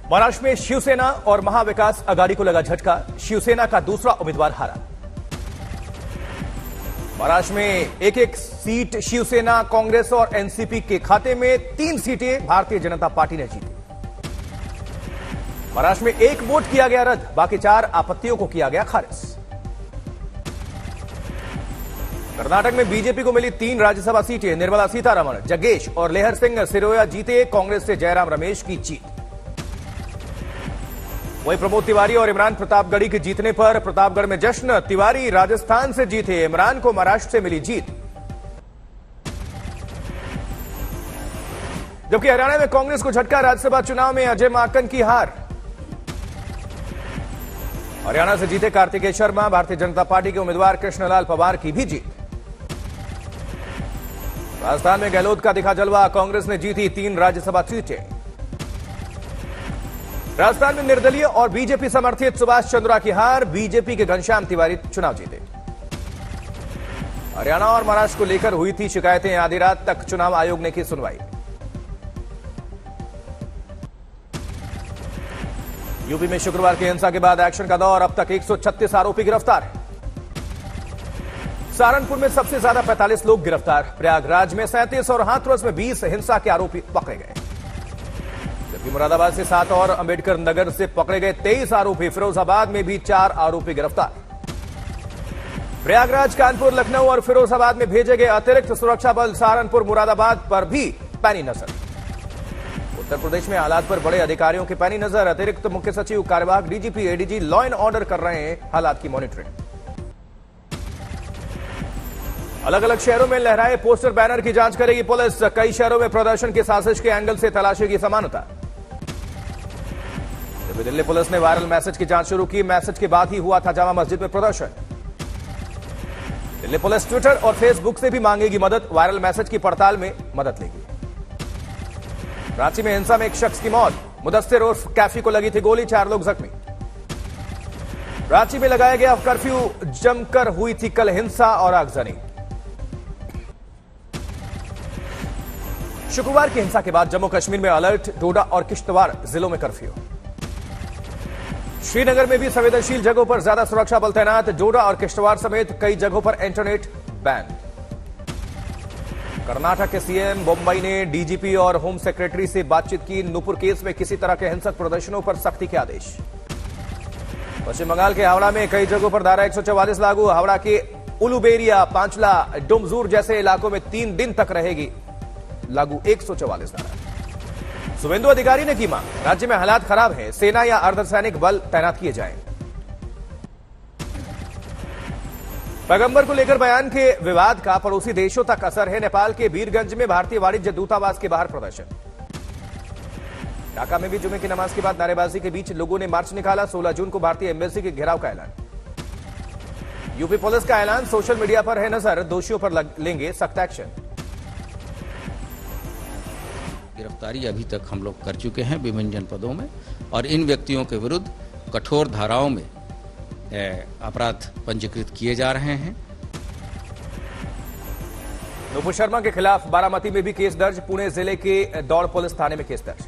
महाराष्ट्र में शिवसेना और महाविकास आघाड़ी को लगा झटका। शिवसेना का दूसरा उम्मीदवार हारा। महाराष्ट्र में एक एक सीट शिवसेना, कांग्रेस और एनसीपी के खाते में 3 सीटें भारतीय जनता पार्टी ने जीती। महाराष्ट्र में 1 वोट किया गया रद्द, बाकी 4 आपत्तियों को किया गया खारिज। कर्नाटक में बीजेपी को मिली 3 राज्यसभा सीटें। निर्मला सीतारमण, जग्गेश और लेहर सिंह सिरोया जीते। कांग्रेस से जयराम रमेश की जीत। वहीं प्रमोद तिवारी और इमरान प्रतापगढ़ी के जीतने पर प्रतापगढ़ में जश्न। तिवारी राजस्थान से जीते, इमरान को महाराष्ट्र से मिली जीत। जबकि हरियाणा में कांग्रेस को झटका। राज्यसभा चुनाव में अजय माकन की हार। हरियाणा से जीते कार्तिकेय शर्मा। भारतीय जनता पार्टी के उम्मीदवार कृष्णलाल पवार की भी जीत। राजस्थान में गहलोत का दिखा जलवा। कांग्रेस ने जीती 3 राज्यसभा सीटें। राजस्थान में निर्दलीय और बीजेपी समर्थित सुभाष चंद्रा की हार। बीजेपी के घनश्याम तिवारी चुनाव जीते। हरियाणा और महाराष्ट्र को लेकर हुई थी शिकायतें। आधी रात तक चुनाव आयोग ने की सुनवाई। यूपी में शुक्रवार की हिंसा के बाद एक्शन का दौर। अब तक 136 आरोपी गिरफ्तार। सहारनपुर में सबसे ज्यादा 45 लोग गिरफ्तार। प्रयागराज में 37 और हाथरस में 20 हिंसा के आरोपी पकड़े गए। जबकि मुरादाबाद से 7 और अंबेडकर नगर से पकड़े गए 23 आरोपी। फिरोजाबाद में भी 4 आरोपी गिरफ्तार। प्रयागराज, कानपुर, लखनऊ और फिरोजाबाद में भेजे गए अतिरिक्त सुरक्षा बल। सहारनपुर, मुरादाबाद पर भी पैनी नजर। उत्तर प्रदेश में हालात पर बड़े अधिकारियों की पैनी नजर। अतिरिक्त मुख्य सचिव, कार्यवाहक DGP, ADG law and order कर रहे हैं हालात की मॉनिटरिंग। अलग अलग शहरों में लहराए पोस्टर बैनर की जांच करेगी पुलिस। कई शहरों में प्रदर्शन की साजिश के एंगल से तलाशेगी समानता। जबकि दिल्ली पुलिस ने वायरल मैसेज की जांच शुरू की। मैसेज के बाद ही हुआ था जामा मस्जिद में प्रदर्शन। दिल्ली पुलिस ट्विटर और फेसबुक से भी मांगेगी मदद। वायरल मैसेज की पड़ताल में मदद लेगी। रांची में हिंसा में एक शख्स की मौत। मुदस्सिर उर्फ कैफी को लगी थी गोली, 4 लोग जख्मी। रांची में लगाया गया कर्फ्यू। जमकर हुई थी कल हिंसा और आगजनी। शुक्रवार की हिंसा के बाद जम्मू कश्मीर में अलर्ट। डोडा और किश्तवाड़ जिलों में कर्फ्यू। श्रीनगर में भी संवेदनशील जगहों पर ज्यादा सुरक्षा बल तैनात। डोडा और किश्तवाड़ समेत कई जगहों पर इंटरनेट बैन। कर्नाटक के सीएम मुंबई ने डीजीपी और होम सेक्रेटरी से बातचीत की। नूपुर केस में किसी तरह के हिंसक प्रदर्शनों पर सख्ती के आदेश। पश्चिम बंगाल के हावड़ा में कई जगहों पर धारा 144 लागू। हावड़ा के उलुबेरिया, पांचला, डुमजूर जैसे इलाकों में 3 दिन तक रहेगी लागू 144 धारा। शुभेंदु अधिकारी ने की मांग। राज्य में हालात खराब हैं, सेना या अर्धसैनिक बल तैनात किए जाएं। पैगंबर को लेकर बयान के विवाद का पड़ोसी देशों तक असर है। नेपाल के वीरगंज में भारतीय वाणिज्य दूतावास के बाहर प्रदर्शन। ढाका में भी जुमे की नमाज के बाद नारेबाजी के बीच लोगों ने मार्च निकाला। 16 जून को भारतीय एम्बेसी के घेराव का ऐलान। यूपी पुलिस का ऐलान। सोशल मीडिया पर है नजर, दोषियों पर लेंगे सख्त एक्शन। गिरफ्तारी अभी तक हम लोग कर चुके हैं विभिन्न जनपदों में, और इन व्यक्तियों के विरुद्ध कठोर धाराओं में अपराध पंजीकृत किए जा रहे हैं। नूपुर शर्मा के खिलाफ बारामती में भी केस दर्ज। पुणे जिले के दौड़ पुलिस थाने में केस दर्ज।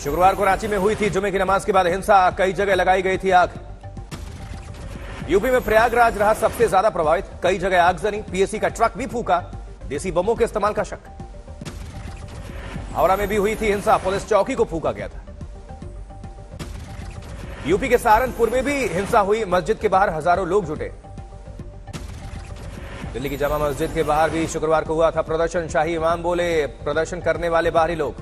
शुक्रवार को रांची में हुई थी जुमे की नमाज के बाद हिंसा। कई जगह लगाई गई थी आग। यूपी में प्रयागराज रहा सबसे ज्यादा प्रभावित। कई जगह आगजनी। पीएससी का ट्रक भी फूका। देसी बमों के इस्तेमाल का शक। हावड़ा में भी हुई थी हिंसा। पुलिस चौकी को फूका गया था। यूपी के सहारनपुर में भी हिंसा हुई। मस्जिद के बाहर हजारों लोग जुटे। दिल्ली की जामा मस्जिद के बाहर भी शुक्रवार को हुआ था प्रदर्शन। शाही इमाम बोले, प्रदर्शन करने वाले बाहरी लोग।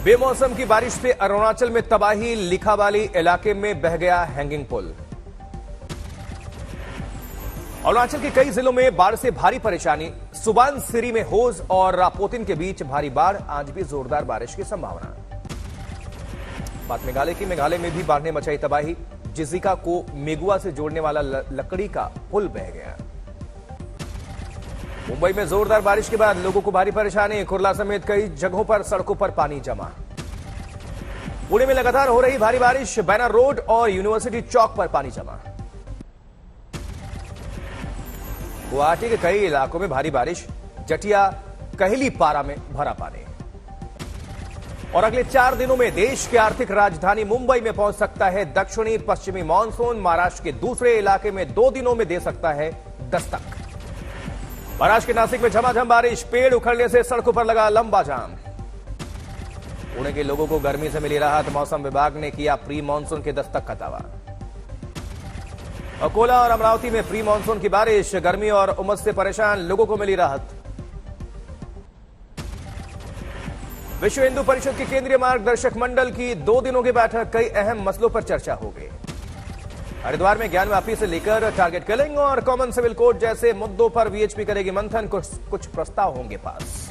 बेमौसम की बारिश से अरुणाचल में तबाही। लिखावाली इलाके में बह गया हैंगिंग पुल। अरुणाचल के कई जिलों में बाढ़ से भारी परेशानी। सुबानसिरी में होज और रापोतिन के बीच भारी बाढ़। आज भी जोरदार बारिश की संभावना। बात मेघालय की। मेघालय में भी बाढ़ ने मचाई तबाही। जिजिका को मेगुआ से जोड़ने वाला लकड़ी का पुल बह गया। मुंबई में जोरदार बारिश के बाद लोगों को भारी परेशानी। कुर्ला समेत कई जगहों पर सड़कों पर पानी जमा। पुणे में लगातार हो रही भारी बारिश। बैनर रोड और यूनिवर्सिटी चौक पर पानी जमा। गुवाहाटी के कई इलाकों में भारी बारिश, जटिया कहली पारा में भरा पानी। और अगले 4 दिनों में देश की आर्थिक राजधानी मुंबई में पहुंच सकता है दक्षिणी पश्चिमी मानसून। महाराष्ट्र के दूसरे इलाके में 2 दिनों में दे सकता है दस्तक। महाराष्ट्र के नासिक में झमाझम बारिश, पेड़ उखड़ने से सड़कों पर लगा लंबा जाम। पुणे के लोगों को गर्मी से मिली राहत, मौसम विभाग ने किया प्री मानसून के दस्तक का दावा। अकोला और अमरावती में प्री मानसून की बारिश, गर्मी और उमस से परेशान लोगों को मिली राहत। विश्व हिंदू परिषद के केंद्रीय मार्गदर्शक मंडल की 2 दिनों की बैठक, कई अहम मसलों पर चर्चा हो गई। हरिद्वार में ज्ञानवापी से लेकर टारगेट किलिंग और कॉमन सिविल कोड जैसे मुद्दों पर वीएचपी करेगी मंथन, कुछ प्रस्ताव होंगे पास।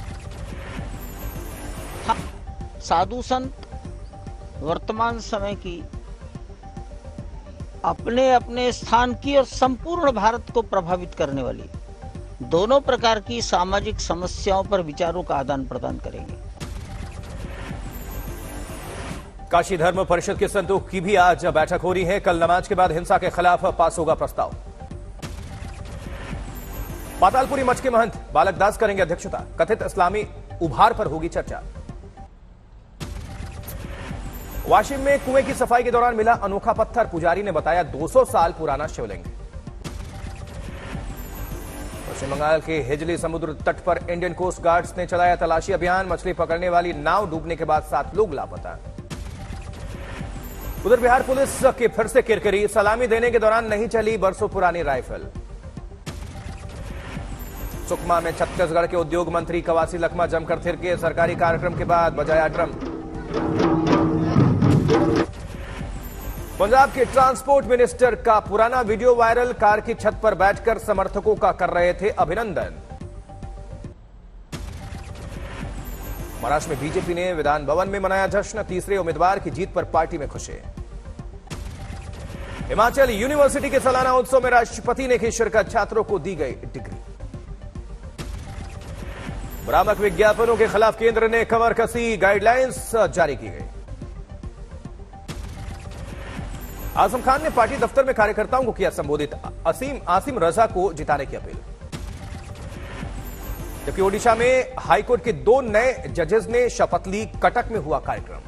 साधु संत वर्तमान समय की अपने अपने स्थान की और संपूर्ण भारत को प्रभावित करने वाली दोनों प्रकार की सामाजिक समस्याओं पर विचारों का आदान प्रदान करेंगे। काशी धर्म परिषद के संतों की भी आज बैठक हो रही है। कल नमाज के बाद हिंसा के खिलाफ पास होगा प्रस्ताव। पातालपुरी मठ के महंत बालक दास करेंगे अध्यक्षता, कथित इस्लामी उभार पर होगी चर्चा। वाशिम में कुएं की सफाई के दौरान मिला अनोखा पत्थर, पुजारी ने बताया 200 साल पुराना शिवलिंग। पश्चिम बंगाल के हिजली समुद्र तट पर इंडियन कोस्ट गार्ड्स ने चलाया तलाशी अभियान, मछली पकड़ने वाली नाव डूबने के बाद 7 लोग लापता। उधर बिहार पुलिस के फिर से किरकिरी, सलामी देने के दौरान नहीं चली बरसों पुरानी राइफल। सुकमा में छत्तीसगढ़ के उद्योग मंत्री कवासी लखमा जमकर थिरके, सरकारी कार्यक्रम के बाद बजाया ड्रम। पंजाब के ट्रांसपोर्ट मिनिस्टर का पुराना वीडियो वायरल, कार की छत पर बैठकर समर्थकों का कर रहे थे अभिनंदन। महाराष्ट्र में बीजेपी ने विधान भवन में मनाया जश्न, तीसरे उम्मीदवार की जीत पर पार्टी में खुशी। हिमाचल यूनिवर्सिटी के सालाना उत्सव में राष्ट्रपति ने की शिरकत, छात्रों को दी गई डिग्री। भ्रामक विज्ञापनों के खिलाफ केंद्र ने कमर कसी, गाइडलाइंस जारी की गई। आजम खान ने पार्टी दफ्तर में कार्यकर्ताओं को किया संबोधित, आसिम रजा को जिताने की अपील। जबकि ओडिशा में हाईकोर्ट के 2 नए जजेस ने शपथ ली, कटक में हुआ कार्यक्रम।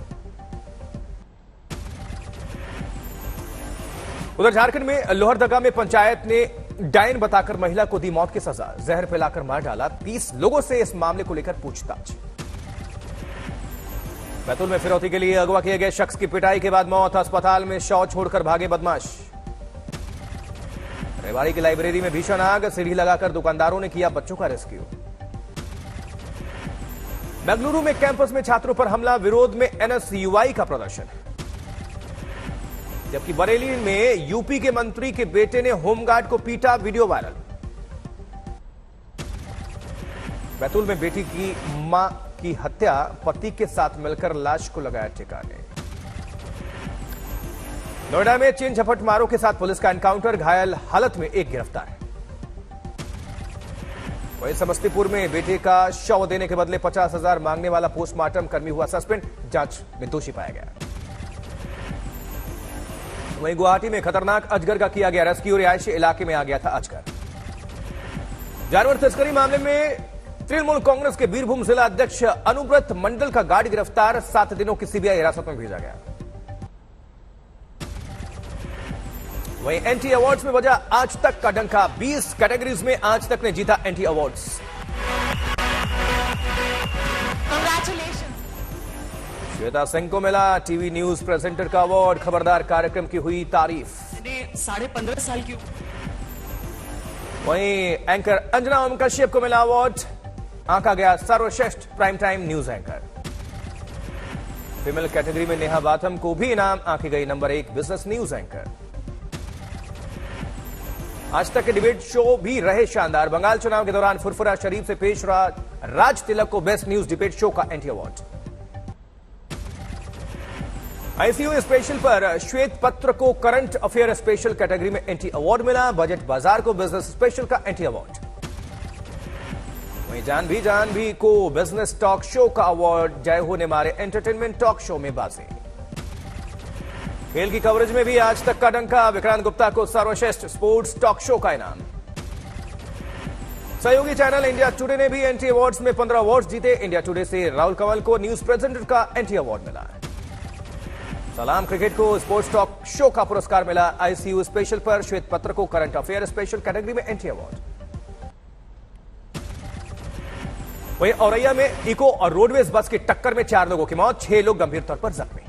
उधर झारखंड में लोहरदगा में पंचायत ने डायन बताकर महिला को दी मौत की सजा, जहर पिलाकर मार डाला। 30 लोगों से इस मामले को लेकर पूछताछ। बैतूल में फिरौती के लिए अगवा किए गए शख्स की पिटाई के बाद मौत, अस्पताल में शव छोड़कर भागे बदमाश। रेवाड़ी की लाइब्रेरी में भीषण आग, सीढ़ी लगाकर दुकानदारों ने किया बच्चों का रेस्क्यू। बेंगलुरु में कैंपस में छात्रों पर हमला, विरोध में एनएसयूआई का प्रदर्शन। जबकि बरेली में यूपी के मंत्री के बेटे ने होमगार्ड को पीटा, वीडियो वायरल। बैतूल में बेटी की मां की हत्या, पति के साथ मिलकर लाश को लगाया ठिकाने। नोएडा में चीन झपट मारों के साथ पुलिस का एनकाउंटर, घायल हालत में एक गिरफ्तार। वहीं समस्तीपुर में बेटे का शव देने के बदले 50,000 मांगने वाला पोस्टमार्टम कर्मी हुआ सस्पेंड, जांच में दोषी पाया गया। वहीं गुवाहाटी में खतरनाक अजगर का किया गया रेस्क्यू, रिहायशी इलाके में आ गया था अजगर। जानवर तस्करी मामले में तृणमूल कांग्रेस के बीरभूम जिला अध्यक्ष अनुव्रत मंडल का गार्ड गिरफ्तार, 7 दिनों की सीबीआई हिरासत में भेजा गया। वहीं एनटी अवार्ड्स में बजा आज तक का डंका, 20 कैटेगरीज में आज तक ने जीता एनटी अवार्ड्स। श्वेता सिंह को मिला टीवी न्यूज प्रेजेंटर का अवार्ड, खबरदार कार्यक्रम की हुई तारीफ। 15.5 साल की। वहीं एंकर अंजना ओम कश्यप को मिला अवार्ड, आंका गया सर्वश्रेष्ठ prime time news anchor. Female category में नेहा बाथम को भी इनाम, आंकी गई नंबर 1 बिजनेस न्यूज एंकर। आज तक के डिबेट शो भी रहे शानदार, बंगाल चुनाव के दौरान फुरफुरा शरीफ से पेश राज तिलक को बेस्ट न्यूज डिबेट शो का एंटी अवार्ड। आईसीयू स्पेशल पर श्वेत पत्र को करंट अफेयर स्पेशल कैटेगरी में एंटी अवार्ड मिला, बजट बाजार को बिजनेस स्पेशल का एंटी अवार्ड। वहीं जान भी को बिजनेस टॉक शो का अवार्ड, जय हो ने मारे एंटरटेनमेंट टॉक शो में बाजी। खेल की कवरेज में भी आज तक का डंका, विक्रांत गुप्ता को सर्वश्रेष्ठ स्पोर्ट्स टॉक शो का इनाम। सहयोगी चैनल इंडिया टुडे ने भी एनटी अवार्ड्स में 15 अवार्ड्स जीते। इंडिया टुडे से राहुल कंवल को न्यूज प्रेजेंटर का एनटी अवार्ड मिला है। सलाम क्रिकेट को स्पोर्ट्स टॉक शो का पुरस्कार मिला। आईसीयू स्पेशल पर श्वेत पत्र को करंट अफेयर स्पेशल कैटेगरी में एनटी अवार्ड। वहीं औरैया में इको और रोडवेज बस की टक्कर में 4 लोगों की मौत, 6 लोग गंभीर तौर पर जख्मी।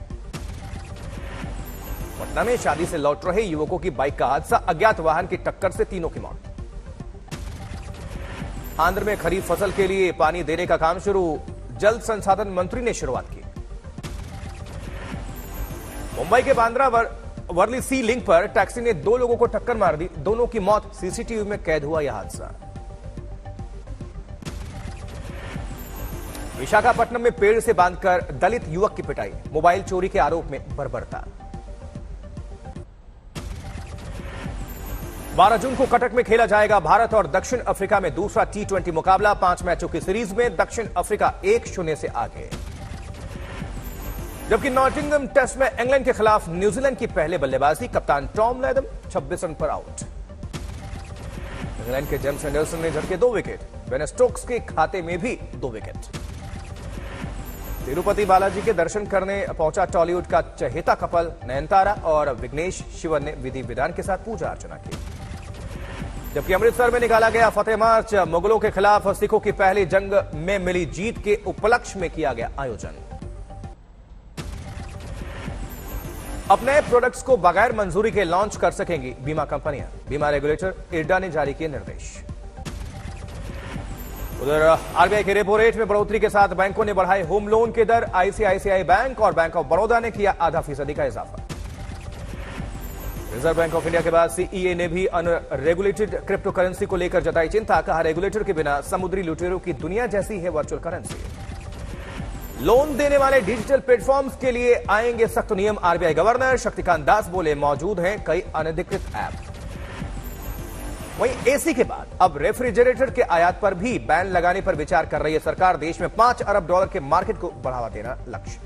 पटना में शादी से लौट रहे युवकों की बाइक का हादसा, अज्ञात वाहन की टक्कर से 3 की मौत। आंध्र में खरीफ फसल के लिए पानी देने का काम शुरू, जल संसाधन मंत्री ने शुरुआत की। मुंबई के बांद्रा वर्ली सी लिंक पर टैक्सी ने 2 लोगों को टक्कर मार दी, दोनों की मौत। सीसीटीवी में कैद हुआ यह हादसा। विशाखापट्टनम में पेड़ से बांधकर दलित युवक की पिटाई, मोबाइल चोरी के आरोप में बर्बरता। 12 जून को कटक में खेला जाएगा भारत और दक्षिण अफ्रीका में दूसरा T20 मुकाबला। 5 मैचों की सीरीज में दक्षिण अफ्रीका 1-0 से आगे। जबकि नॉटिंघम टेस्ट में इंग्लैंड के खिलाफ न्यूजीलैंड की पहले बल्लेबाजी, कप्तान टॉम लैथम 26 रन पर आउट। इंग्लैंड के जेम्स एंडरसन ने झटके 2 विकेट, बेन स्टोक्स के खाते में भी 2 विकेट। तिरुपति बालाजी के दर्शन करने पहुंचा टॉलीवुड का चहेता कपल नयनतारा और विघ्नेश शिवन ने विधि विधान के साथ पूजा अर्चना की। जबकि अमृतसर में निकाला गया फतेह मार्च, मुगलों के खिलाफ सिखों की पहली जंग में मिली जीत के उपलक्ष्य में किया गया आयोजन। अब नए प्रोडक्ट्स को बगैर मंजूरी के लॉन्च कर सकेंगी बीमा कंपनियां, बीमा रेगुलेटर इरडा ने जारी किए निर्देश। उधर आरबीआई के रेपो रेट में बढ़ोतरी के साथ बैंकों ने बढ़ाए होम लोन के दर। आईसीआईसीआई बैंक और बैंक ऑफ बड़ौदा ने किया ½ का इजाफा। रिजर्व बैंक ऑफ इंडिया के बाद सीईए ने भी अनरेगुलेटेड क्रिप्टो करेंसी को लेकर जताई चिंता। कहा, रेगुलेटर के बिना समुद्री लुटेरों की दुनिया जैसी है वर्चुअल करेंसी। लोन देने वाले डिजिटल प्लेटफॉर्म्स के लिए आएंगे सख्त नियम। आरबीआई गवर्नर शक्तिकांत दास बोले, मौजूद हैं कई अनधिकृत ऐप। वहीं एसी के बाद अब रेफ्रिजरेटर के आयात पर भी बैन लगाने पर विचार कर रही है सरकार। देश में $5 अरब के मार्केट को बढ़ावा देना लक्ष्य।